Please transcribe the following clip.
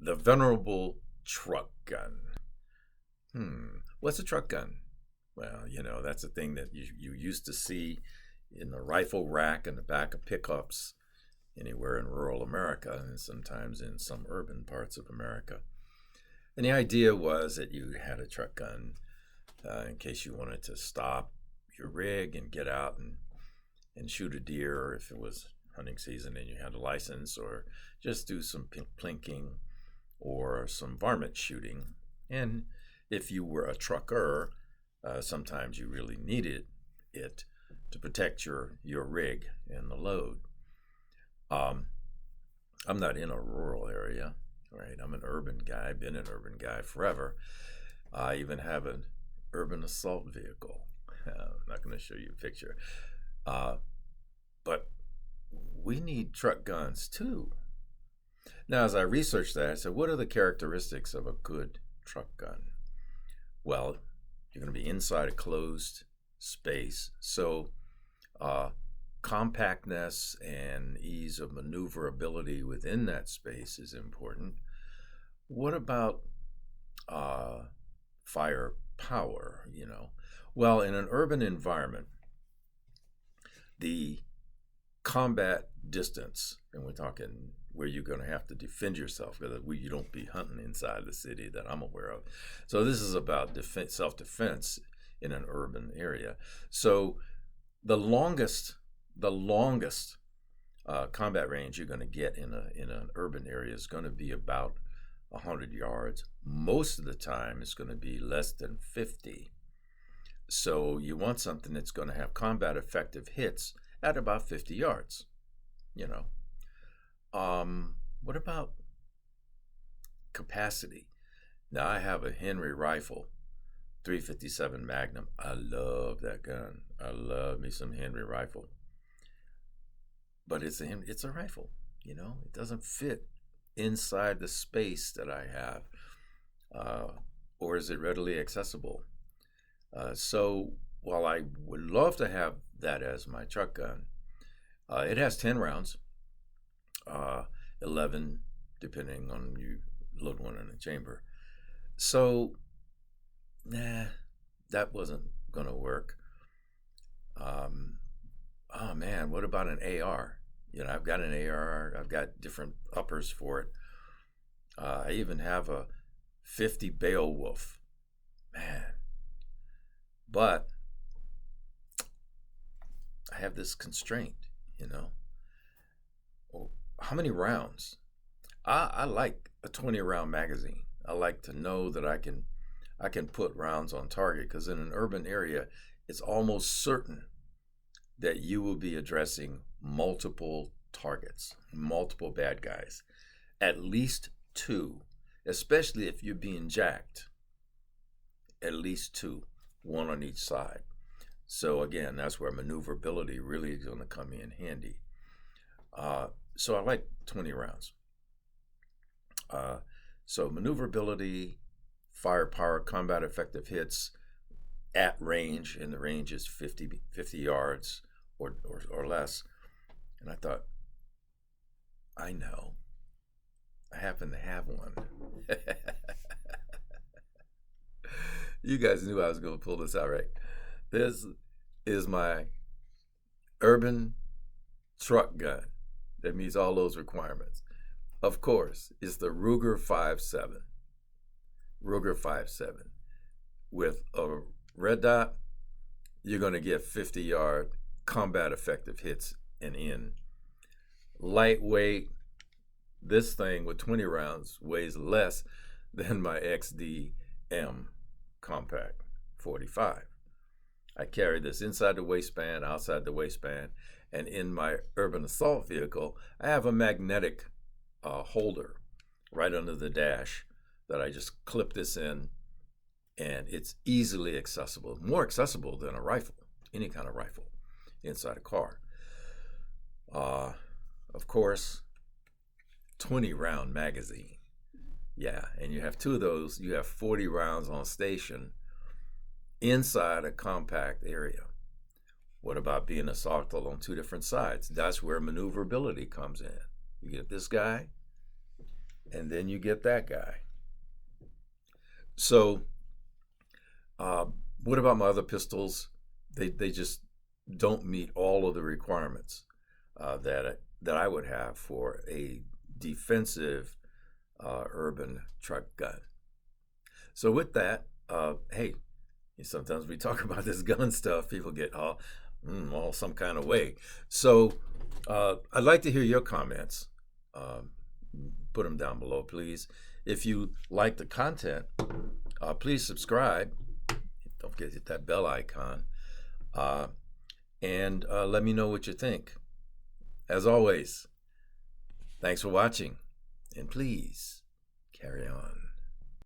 The venerable truck gun. What's a truck gun? Well, that's a thing that you used to see in the rifle rack in the back of pickups anywhere in rural America and sometimes in some urban parts of America. And the idea was that you had a truck gun in case you wanted to stop your rig and get out and shoot a deer, or if it was hunting season and you had a license, or just do some plinking or some varmint shooting. And if you were a trucker, sometimes you really needed it to protect your rig and the load. I'm not in a rural area, right? I'm an urban guy, been an urban guy forever. I even have an urban assault vehicle. I'm not going to show you a picture. But we need truck guns too. Now, as I researched that, I said, what are the characteristics of a good truck gun? Well, you're going to be inside a closed space. So compactness and ease of maneuverability within that space is important. What about firepower? Well, in an urban environment, the combat distance, and we're talking where you're going to have to defend yourself, because you don't be hunting inside the city that I'm aware of. So this is about self-defense in an urban area. So the longest combat range you're going to get in an urban area is going to be about 100 yards. Most of the time, it's going to be less than 50. So you want something that's going to have combat effective hits at about 50 yards. What about capacity? Now, I have a Henry rifle, 357 Magnum. I love that gun. I love me some Henry rifle. But it's a rifle, It doesn't fit inside the space that I have. Or is it readily accessible? So while I would love to have that as my truck gun, it has 10 rounds, 11 depending on you load one in the chamber. So, that wasn't going to work. Oh man, what about an AR? I've got an AR, I've got different uppers for it. I even have a 50 Beowulf. Man. But I have this constraint, Well, how many rounds? I like a 20 round magazine. I like to know that I can put rounds on target, because in an urban area, it's almost certain that you will be addressing multiple targets, multiple bad guys, at least two, especially if you're being jacked. At least two, one on each side. So again, that's where maneuverability really is going to come in handy. So I like 20 rounds. So maneuverability, firepower, combat effective hits at range, and the range is 50 yards or less. And I thought, I know. I happen to have one. You guys knew I was going to pull this out, right? This is my urban truck gun that meets all those requirements. Of course, it's the Ruger 5.7. Ruger 5.7. With a red dot, you're going to get 50-yard combat effective hits and in. Lightweight, this thing with 20 rounds weighs less than my XD-M compact 45. I carry this inside the waistband, outside the waistband, and in my urban assault vehicle, I have a magnetic holder right under the dash that I just clip this in, and it's easily accessible, more accessible than a rifle, any kind of rifle inside a car. Of course, 20 round magazine. Yeah, and you have two of those, you have 40 rounds on station inside a compact area. What about being assaulted on two different sides? That's where maneuverability comes in. You get this guy, and then you get that guy. So, what about my other pistols? They just don't meet all of the requirements that I would have for a defensive urban truck gun. So with that, hey, sometimes we talk about this gun stuff, people get all some kind of way. So I'd like to hear your comments. Put them down below, please. If you like the content, please subscribe. Don't forget to hit that bell icon. And let me know what you think. As always, thanks for watching, and please carry on.